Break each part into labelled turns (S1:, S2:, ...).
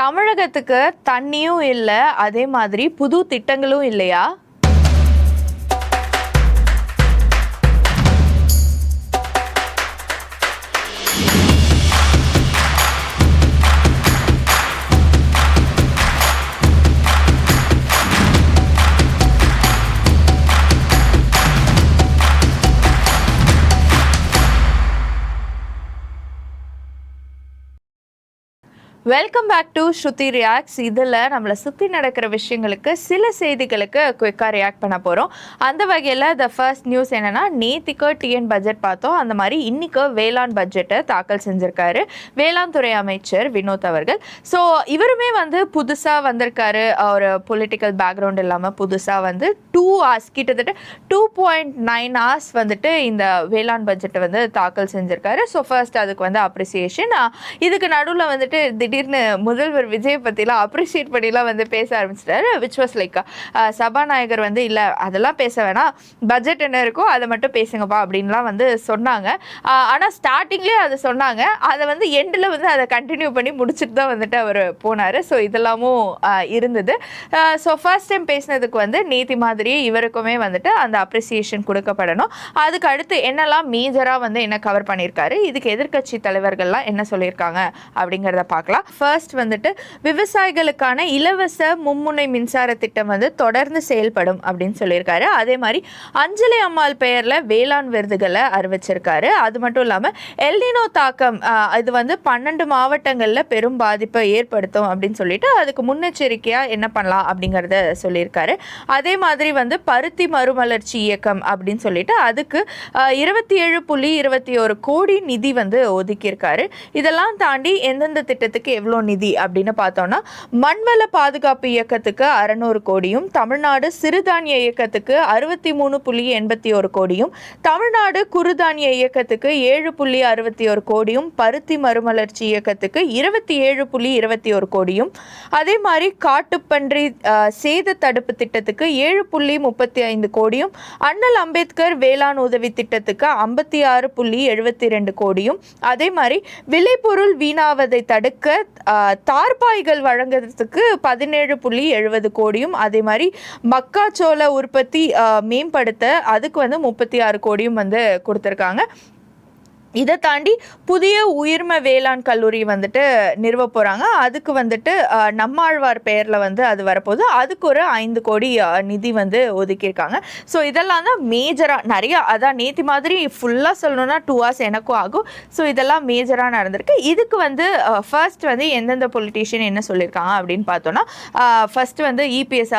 S1: தமிழகத்துக்கு தண்ணியும் இல்லை, அதே மாதிரி புது திட்டங்களும் இல்லையா? Welcome back to Shruti reacts. இதில் நம்மளை சுற்றி நடக்கிற விஷயங்களுக்கு சில செய்திகளுக்கு குயிக்காக ரியாக்ட் பண்ண போகிறோம். அந்த வகையில் த ஃபர்ஸ்ட் நியூஸ் என்னென்னா, நேத்திக்கு டிஎன் பட்ஜெட் பார்த்தோம். அந்த மாதிரி இன்றைக்கு வேளாண் பட்ஜெட்டை தாக்கல் செஞ்சுருக்காரு வேளாண் துறை அமைச்சர் வினோத் அவர்கள். ஸோ இவருமே புதுசாக வந்திருக்காரு. ஒரு பொலிட்டிக்கல் பேக்ரவுண்ட் இல்லாமல் புதுசாக 2 hours கிட்டத்தட்ட 2.9 hours இந்த வேளாண் பட்ஜெட்டை தாக்கல் செஞ்சுருக்காரு. ஸோ ஃபர்ஸ்ட் அதுக்கு அப்ரிசியேஷன். இதுக்கு நடுவில் திடீர்னு முதல்வர் விஜய் பற்றிலாம் அப்ரிஷியேட் பண்ணிலாம் பேச ஆரம்பிச்சிட்டாரு. விச் வாஸ் லைக் சபாநாயகர் இல்லை அதெல்லாம் பேச வேணாம், பட்ஜெட் என்ன இருக்கோ அதை மட்டும் பேசுங்கப்பா அப்படின்லாம் சொன்னாங்க. ஆனால் ஸ்டார்டிங்லேயே அதை சொன்னாங்க, அதை எண்டில் அதை கண்டினியூ பண்ணி முடிச்சுட்டு தான் அவர் போனார். ஸோ இதெல்லாமும் இருந்தது. ஸோ ஃபர்ஸ்ட் டைம் பேசினதுக்கு நேத்தி மாதிரி இவருக்குமே அந்த அப்ரிசியேஷன் கொடுக்கப்படணும். அதுக்கு அடுத்து என்னெல்லாம் மேஜராக என்ன கவர் பண்ணியிருக்காரு, இதுக்கு எதிர்க்கட்சி தலைவர்கள்லாம் என்ன சொல்லியிருக்காங்க அப்படிங்கிறத பார்க்கலாம். ஃபர்ஸ்ட் விவசாயிகளுக்கான இலவச மும்முனை மின்சார திட்டம் தொடர்ந்து செயல்படும் அப்படின்னு சொல்லியிருக்காரு. அதே மாதிரி அஞ்சலி அம்மாள் பெயரில் வேளாண் விருதுகளை அறிவிச்சிருக்காரு. அது மட்டும் இல்லாமல் எல்னினோ தாக்கம் இது 12 மாவட்டங்களில் பெரும் பாதிப்பை ஏற்படுத்தும் அப்படின்னு சொல்லிட்டு அதுக்கு முன்னெச்சரிக்கையாக என்ன பண்ணலாம் அப்படிங்கிறத சொல்லியிருக்காரு. அதே மாதிரி பருத்தி மறுமலர்ச்சி இயக்கம் அப்படின்னு சொல்லிட்டு அதுக்கு 27.21 கோடி நிதி ஒதுக்கியிருக்காரு. இதெல்லாம் தாண்டி எந்தெந்த திட்டத்துக்கு எவ்வளோ நிதி அப்படின்னு பார்த்தோம்னா, மண்வள பாதுகாப்பு இயக்கத்துக்கு 600 கோடியும், தமிழ்நாடு சிறுதானிய இயக்கத்துக்கு 63.81 கோடியும், தமிழ்நாடு குறுதானிய இயக்கத்துக்கு 7.61 கோடியும், பருத்தி மறுமலர்ச்சி இயக்கத்துக்கு 27.21 கோடியும், அதே மாதிரி காட்டுப்பன்றி சேத தடுப்பு திட்டத்துக்கு 7.35 கோடியும், அண்ணல் அம்பேத்கர் வேளாண் உதவி திட்டத்துக்கு 56.72 கோடியும், அதே மாதிரி விளைபொருள் வீணாவதை தடுக்க தார்பாய்கள் வழங்குறதுக்கு 17.70 கோடியும், அதே மாதிரி மக்காச்சோள உற்பத்தி மேம்படுத்த அதுக்கு 36 கோடியும் கொடுத்துருக்காங்க. இதை தாண்டி புதிய உயிர்ம வேளாண் கல்லூரி நிறுவ போகிறாங்க. அதுக்கு நம்மாழ்வார் பெயரில் அது வரப்போகுது. அதுக்கு ஒரு 5 கோடி நிதி ஒதுக்கியிருக்காங்க. ஸோ இதெல்லாம் தான் மேஜராக நிறையா, அதான் நேற்று மாதிரி ஃபுல்லாக சொல்லணும்னா 2 hours எனக்கும் ஆகும். ஸோ இதெல்லாம் மேஜராக நடந்திருக்கு. இதுக்கு ஃபர்ஸ்ட் எந்தெந்த பொலிட்டீஷியன் என்ன சொல்லியிருக்காங்க அப்படின்னு பார்த்தோன்னா, ஃபர்ஸ்ட் இபிஎஸ்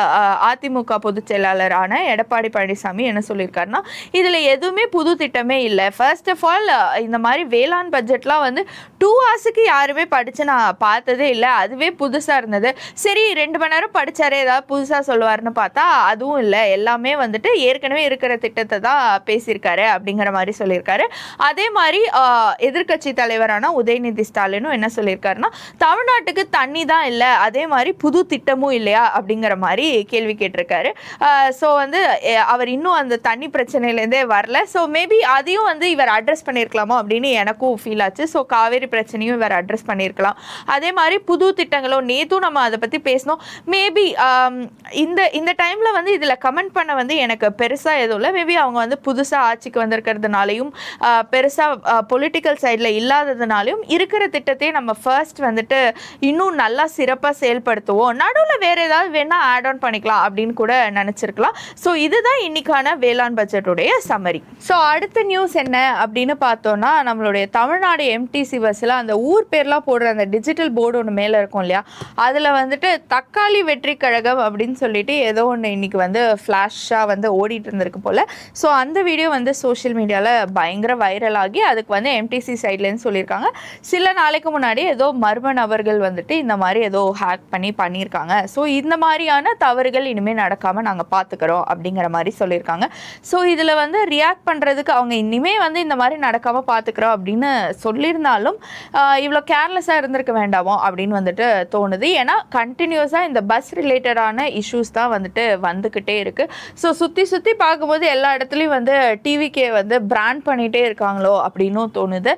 S1: அதிமுக பொதுச் செயலாளரான எடப்பாடி பழனிசாமி என்ன சொல்லியிருக்காருன்னா, இதில் எதுவுமே புது திட்டமே இல்லை. ஃபர்ஸ்ட் ஆஃப் ஆல் இந்த மாதிரி வேளாண் பட்ஜெட்லாம் 2 hours யாருமே படித்து நான் பார்த்ததே இல்லை, அதுவே புதுசாக இருந்தது. சரி 2 மணி நேரம் படித்தாரே ஏதாவது புதுசாக சொல்லுவார்னு பார்த்தா அதுவும் இல்லை, எல்லாமே ஏற்கனவே இருக்கிற திட்டத்தை தான் பேசியிருக்காரு அப்படிங்கிற மாதிரி சொல்லியிருக்காரு. அதே மாதிரி எதிர்க்கட்சி தலைவரான உதயநிதி ஸ்டாலினும் என்ன சொல்லியிருக்காருன்னா, தமிழ்நாட்டுக்கு தண்ணி தான் இல்லை, அதே மாதிரி புது திட்டமும் இல்லையா அப்படிங்கிற மாதிரி கேள்வி கேட்டிருக்காரு. ஸோ அவர் இன்னும் அந்த தண்ணி பிரச்சனையிலேருந்தே வரல. ஸோ மேபி அதையும் இவர் அட்ரஸ் பண்ணியிருக்கலாமா அப்படின்னு எனக்கும் ஃபீல் ஆச்சு. ஸோ காவேரி பிரச்சனையும் இவர் அட்ரஸ் பண்ணியிருக்கலாம். அதே மாதிரி புது திட்டங்களோ நேத்தும் நம்ம அதை பற்றி பேசணும். மேபி இந்த டைமில் இதில் கமெண்ட் பண்ண எனக்கு பெருசாக எதுவும் இல்லை. மேபி அவங்க புதுசாக ஆட்சிக்கு வந்திருக்கிறதுனாலையும் பெருசாக பொலிட்டிக்கல் சைடில் இல்லாததுனாலையும் இருக்கிற திட்டத்தையே நம்ம ஃபர்ஸ்ட் இன்னும் நல்லா சிறப்பாக செயல்படுத்துவோம், நடுவில் வேறு ஏதாவது வேணால் ஆட் ஆன் பண்ணிக்கலாம் அப்படின்னு கூட நினச்சிருக்கலாம். ஸோ இதுதான் இன்னைக்கான வேளாண் பட்ஜெட்டுடைய சம்மரி. ஸோ அடுத்த நியூஸ் என்ன அப்படின்னு பார்த்தோன்னா, நம்மளுடைய தமிழ்நாடு எம்டிசி பஸ்ஸில் அந்த ஊர் பேர்லாம் போடுற அந்த டிஜிட்டல் போர்டு ஒன்று மேலே இருக்கும் இல்லையா, அதில் தக்காளி வெற்றி கழகம் அப்படின்னு சொல்லிட்டு ஏதோ ஒன்று இன்னைக்கு ஃப்ளாஷாக ஓடிட்டு இருந்திருக்கு போல். ஸோ அந்த வீடியோ சோஷியல் மீடியாவில் பயங்கர வைரல் ஆகி அதுக்கு எம்டிசி சைட்லேருந்து சொல்லியிருக்காங்க, சில நாளைக்கு முன்னாடி ஏதோ மர்ம நபர்கள் இந்த மாதிரி ஏதோ ஹேக் பண்ணியிருக்காங்க. ஸோ இந்த மாதிரியான தவறுகள் இனிமேல் நடக்காமல் நாங்கள் பார்த்துக்கிறோம் அப்படிங்கிற மாதிரி சொல்லியிருக்காங்க. ஸோ இதில் ரியாக்ட் பண்ணுறதுக்கு அவங்க இனிமேல் இந்த மாதிரி நடக்காமல் பார்த்துக்கிறோம் அப்படின்னு சொல்லியிருந்தாலும் இவ்வளோ கேர்லெஸ்ஸாக இருந்திருக்க வேண்டாமோ அப்படின்னு வந்துட்டு தோணுது. ஏன்னா கண்டினியூஸாக இந்த பஸ் ரிலேட்டடான இஷ்யூஸ் தான் வந்துட்டு வந்துக்கிட்டே இருக்குது. ஸோ சுற்றி பார்க்கும்போது எல்லா இடத்துலையும் வந்து டிவிக்கே வந்து பிராண்ட் பண்ணிகிட்டே இருக்காங்களோ அப்படின்னும் தோணுது.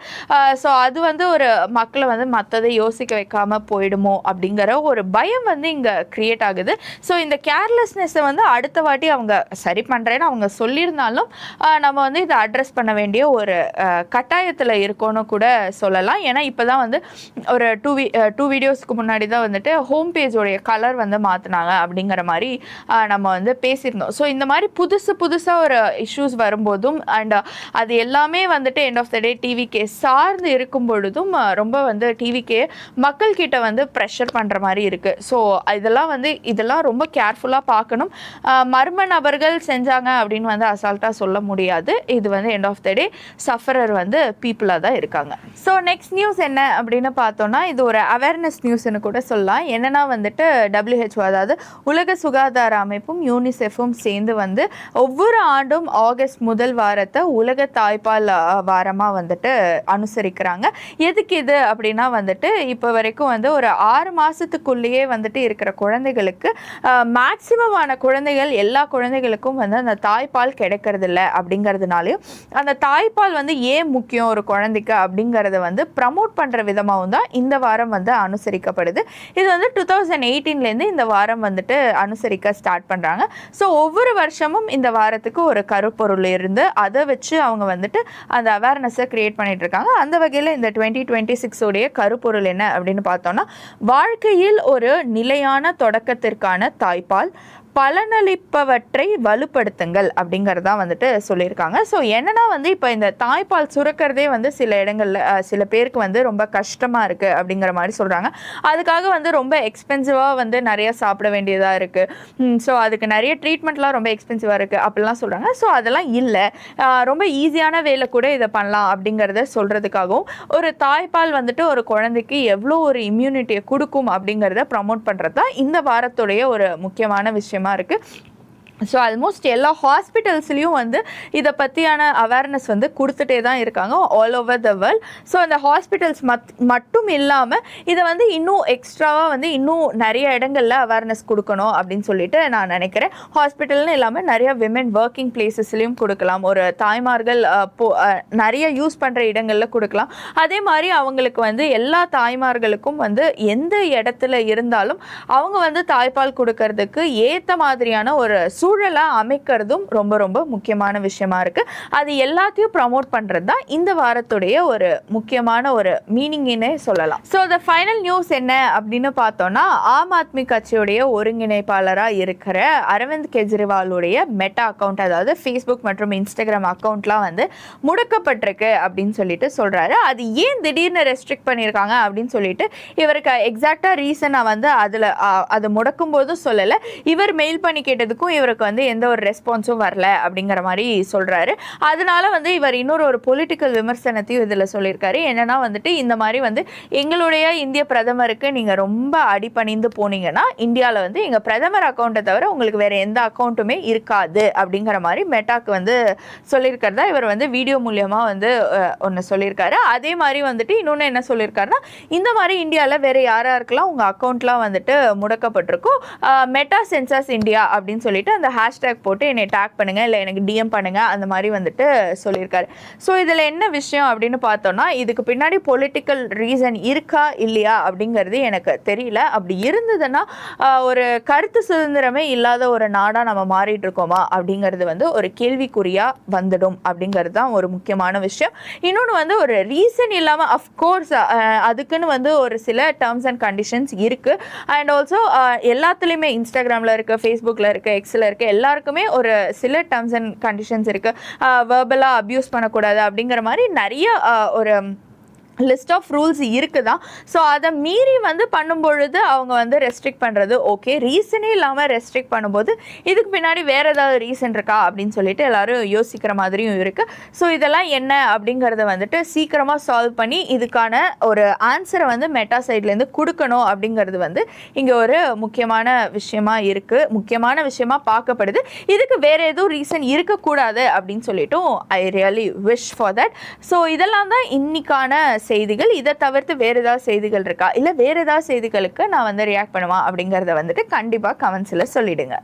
S1: ஸோ அது வந்து ஒரு மக்களை வந்து மற்றதை யோசிக்க வைக்காமல் போயிடுமோ அப்படிங்கிற ஒரு பயம் வந்து இங்கே க்ரியேட் ஆகுது. ஸோ இந்த கேர்லெஸ்னஸை வந்து அடுத்த வாட்டி அவங்க சரி பண்ணுறேன்னு அவங்க சொல்லியிருந்தாலும் நம்ம வந்து இதை அட்ரஸ் பண்ண வேண்டிய ஒரு கட்டாயத்தில் இருக்கோன்னு கூட சொல்லலாம். ஏன்னா இப்போ தான் வந்து ஒரு டூ வீடியோஸ்க்கு முன்னாடி தான் வந்துட்டு ஹோம் பேஜோடைய கலர் வந்து மாற்றினாங்க அப்படிங்கிற மாதிரி நம்ம வந்து பேசியிருந்தோம். ஸோ இந்த மாதிரி புதுசாக ஒரு இஷ்யூஸ் வரும்போதும் அண்ட் அது எல்லாமே வந்துட்டு எண்ட் ஆஃப் த டே டிவிக்கே சார்ந்து இருக்கும் பொழுதும் ரொம்ப வந்து டிவிக்கே மக்கள்கிட்ட வந்து ப்ரெஷர் பண்ணுற மாதிரி இருக்குது. ஸோ இதெல்லாம் ரொம்ப கேர்ஃபுல்லாக பார்க்கணும். மர்ம நபர்கள் செஞ்சாங்க அப்படின்னு வந்து அசால்ட்டாக சொல்ல முடியாது. இது வந்து எண்ட் ஆஃப் த டே சஃபரர் வந்து பீப்புளாக தான் இருக்காங்க. ஸோ நெக்ஸ்ட் நியூஸ் என்ன அப்படின்னு பார்த்தோன்னா இது ஒரு அவேர்னஸ் நியூஸ்னு கூட சொல்லலாம். என்னென்னா வந்துட்டு WHO அதாவது உலக சுகாதார அமைப்பும் யூனிசெஃபும் சேர்ந்து வந்து ஒவ்வொரு ஆண்டும் ஆகஸ்ட் முதல் வாரத்தை உலக தாய்ப்பால் வாரமாக வந்துட்டு அனுசரிக்கிறாங்க. எதுக்கு இது அப்படின்னா வந்துட்டு இப்போ வரைக்கும் வந்து ஒரு 6 மாதத்துக்குள்ளேயே வந்துட்டு இருக்கிற குழந்தைகளுக்கு மேக்சிமமான குழந்தைகள் எல்லா குழந்தைகளுக்கும் வந்து அந்த தாய்ப்பால் கிடைக்கிறதில்ல அப்படிங்கிறதுனாலையும் அந்த தாய்ப்பால் வந்து ஏன் முக்கியம் ஒரு குழந்தைக்கு அப்படிங்கிறத வந்து ப்ரமோட் பண்ணுற விதமாகவும் தான் இந்த வாரம் வந்து அனுசரிக்கப்படுது. இது வந்து 2018 இந்த வாரம் வந்துட்டு அனுசரிக்க ஸ்டார்ட் பண்ணுறாங்க. ஸோ ஒவ்வொரு வருஷமும் இந்த வாரத்துக்கு ஒரு கருப்பொருள் இருந்து அதை வச்சு அவங்க வந்துட்டு அந்த அவேர்னஸை கிரியேட் பண்ணிட்டு இருக்காங்க. அந்த வகையில் இந்த 2026 உடைய கருப்பொருள் என்ன அப்படின்னு பார்த்தோம்னா வாழ்க்கையில் ஒரு நிலையான தொடக்கத்திற்கான தாய்ப்பால் பலனளிப்பவற்றை வலுப்படுத்துங்கள் அப்படிங்கிறதா வந்துட்டு சொல்லியிருக்காங்க. ஸோ என்னன்னா வந்து இப்போ இந்த தாய்ப்பால் சுரக்கிறதே வந்து சில இடங்களில் சில பேருக்கு வந்து ரொம்ப கஷ்டமாக இருக்குது அப்படிங்கிற மாதிரி சொல்கிறாங்க. அதுக்காக வந்து ரொம்ப எக்ஸ்பென்சிவாக வந்து நிறைய சாப்பிட வேண்டியதாக இருக்குது. ஸோ அதுக்கு நிறைய ட்ரீட்மெண்ட்லாம் ரொம்ப எக்ஸ்பென்சிவாக இருக்குது அப்படிலாம் சொல்கிறாங்க. ஸோ அதெல்லாம் இல்லை, ரொம்ப ஈஸியான வேலை கூட இதை பண்ணலாம் அப்படிங்கிறத சொல்கிறதுக்காகவும் ஒரு தாய்ப்பால் வந்துட்டு ஒரு குழந்தைக்கு எவ்வளோ ஒரு இம்யூனிட்டியை கொடுக்கும் அப்படிங்கிறத ப்ரமோட் பண்ணுறது தான் இந்த வாரத்துடைய ஒரு முக்கியமான விஷயம் இருக்கு. ஸோ ஆல்மோஸ்ட் எல்லா ஹாஸ்பிட்டல்ஸ்லேயும் வந்து இதை பற்றியான அவேர்னஸ் வந்து கொடுத்துட்டே தான் இருக்காங்க all over the world. So அந்த ஹாஸ்பிட்டல்ஸ் மட்டும் இல்லாமல் இதை வந்து இன்னும் எக்ஸ்ட்ராவாக வந்து இன்னும் நிறைய இடங்களில் அவேர்னஸ் கொடுக்கணும் அப்படின்னு சொல்லிட்டு நான் நினைக்கிறேன். ஹாஸ்பிட்டல்னு இல்லாமல் நிறைய விமென் ஒர்க்கிங் பிளேசஸ்லேயும் கொடுக்கலாம், ஒரு தாய்மார்கள் நிறைய யூஸ் பண்ணுற இடங்களில் கொடுக்கலாம். அதே மாதிரி அவங்களுக்கு வந்து எல்லா தாய்மார்களுக்கும் வந்து எந்த இடத்துல இருந்தாலும் அவங்க வந்து தாய்ப்பால் கொடுக்கறதுக்கு ஏற்ற மாதிரியான ஒரு சூழலை அமைக்கிறதும் ரொம்ப ரொம்ப முக்கியமான விஷயமா இருக்கு. அது எல்லாத்தையும் ப்ரமோட் பண்றது தான் இந்த வாரத்துடைய ஒரு முக்கியமான ஒரு மீனிங்னே சொல்லலாம். ஸோ த ஃபைனல் நியூஸ் என்ன அப்படின்னு பார்த்தோம்னா ஆம் ஆத்மி கட்சியுடைய ஒருங்கிணைப்பாளராக இருக்கிற அரவிந்த் கெஜ்ரிவாலுடைய மெட்டா அக்கௌண்ட், அதாவது ஃபேஸ்புக் மற்றும் இன்ஸ்டாகிராம் அக்கௌண்ட்லாம் வந்து முடக்கப்பட்டிருக்கு அப்படின்னு சொல்லிட்டு சொல்றாரு. அது ஏன் திடீர்னு ரெஸ்ட்ரிக்ட் பண்ணியிருக்காங்க அப்படின்னு சொல்லிட்டு இவருக்கு எக்ஸாக்டா ரீசனா வந்து அது முடக்கும் போதும் சொல்லலை. இவர் மெயில் பண்ணி கேட்டதுக்கும் இவருக்கு வந்து எந்த ஒரு ரெஸ்பான்ஸும் வரல அப்படிங்கிற மாதிரி சொல்றாரு. அதனால வந்து இவர் இன்னொரு ஒரு பொலிட்டிக்கல் விமர்சனத்தையும் இதில் சொல்லியிருக்காரு. என்னன்னா வந்துட்டு இந்த மாதிரி வந்து எங்களுடைய இந்திய பிரதமருக்கு நீங்கள் ரொம்ப அடிபணிந்து போனீங்கன்னா இந்தியாவில் வந்து எங்கள் பிரதமர் அக்கௌண்ட்டை தவிர உங்களுக்கு வேற எந்த அக்கௌண்ட்டுமே இருக்காது அப்படிங்கிற மாதிரி மெட்டாக்கு வந்து சொல்லியிருக்கிறதா இவர் வந்து வீடியோ மூலியமாக வந்து ஒன்று சொல்லியிருக்காரு. அதே மாதிரி வந்துட்டு இன்னொன்று என்ன சொல்லியிருக்காருன்னா இந்த மாதிரி இந்தியாவில் வேற யாராருக்கெல்லாம் உங்கள் அக்கௌண்ட்லாம் வந்துட்டு முடக்கப்பட்டிருக்கும் மெட்டா சென்சாஸ் இந்தியா அப்படின்னு சொல்லிட்டு அந்த ஹேஷ்டேக் போட்டு என்னை டேக் பண்ணுங்க, இல்லை எனக்கு டிஎம் பண்ணுங்க அந்த மாதிரி வந்துட்டு சொல்லியிருக்காரு. ஸோ இதில் என்ன விஷயம் அப்படின்னு பார்த்தோம்னா இதுக்கு பின்னாடி பொலிட்டிக்கல் ரீசன் இருக்கா இல்லையா அப்படிங்கிறது எனக்கு தெரியல. அப்படி இருந்ததுன்னா ஒரு கருத்து சுதந்திரமே இல்லாத ஒரு நாடாக நம்ம மாறிட்டு இருக்கோமா அப்படிங்கிறது வந்து ஒரு கேள்விக்குறியா வந்துடும் அப்படிங்கிறது தான் ஒரு முக்கியமான விஷயம். இன்னொன்று வந்து ஒரு ரீசன் இல்லாமல் அஃப்கோர்ஸ் அதுக்குன்னு வந்து ஒரு சில டேர்ம்ஸ் அண்ட் கண்டிஷன்ஸ் இருக்குது. அண்ட் ஆல்சோ எல்லாத்துலேயுமே இன்ஸ்டாகிராமில் இருக்குது, ஃபேஸ்புக்கில் இருக்குது, எக்ஸில் இருக்குது, எல்லாருக்குமே ஒரு சில டேர்ம்ஸ் அண்ட் கண்டிஷன்ஸ் இருக்குது. வெர்பலாக அப்யூஸ் பண்ணக்கூடாது அப்படிங்கிற மாதிரி நிறைய ஒரு லிஸ்ட் ஆஃப் ரூல்ஸ் இருக்குதா. ஸோ அதை மீறி வந்து பண்ணும்பொழுது அவங்க வந்து ரெஸ்ட்ரிக்ட் பண்ணுறது ஓகே. ரீசனே இல்லாமல் ரெஸ்ட்ரிக்ட் பண்ணும்போது இதுக்கு பின்னாடி வேறு ஏதாவது ரீசன் இருக்கா அப்படின்னு சொல்லிட்டு எல்லோரும் யோசிக்கிற மாதிரியும் இருக்குது. ஸோ இதெல்லாம் என்ன அப்படிங்கிறத வந்துட்டு சீக்கிரமாக சால்வ் பண்ணி இதுக்கான ஒரு ஆன்சரை வந்து மெட்டா சைட்லேருந்து கொடுக்கணும் அப்படிங்கிறது வந்து இங்கே ஒரு முக்கியமான விஷயமா பார்க்கப்படுது. இதுக்கு வேறு எதுவும் ரீசன் இருக்கக்கூடாது அப்படின்னு சொல்லிட்டும் I really wish for that. So இதெல்லாம் தான் இன்னைக்கான செய்திகள். இதை தவிர்த்து வேறு ஏதாவது செய்திகள் இருக்கா, இல்லை வேறு ஏதாவது செய்திகளுக்கு நான் வந்து ரியாக்ட் பண்ணுவேன் அப்படிங்கிறத வந்துட்டு கண்டிப்பாக கமெண்ட்ஸில் சொல்லிடுங்க.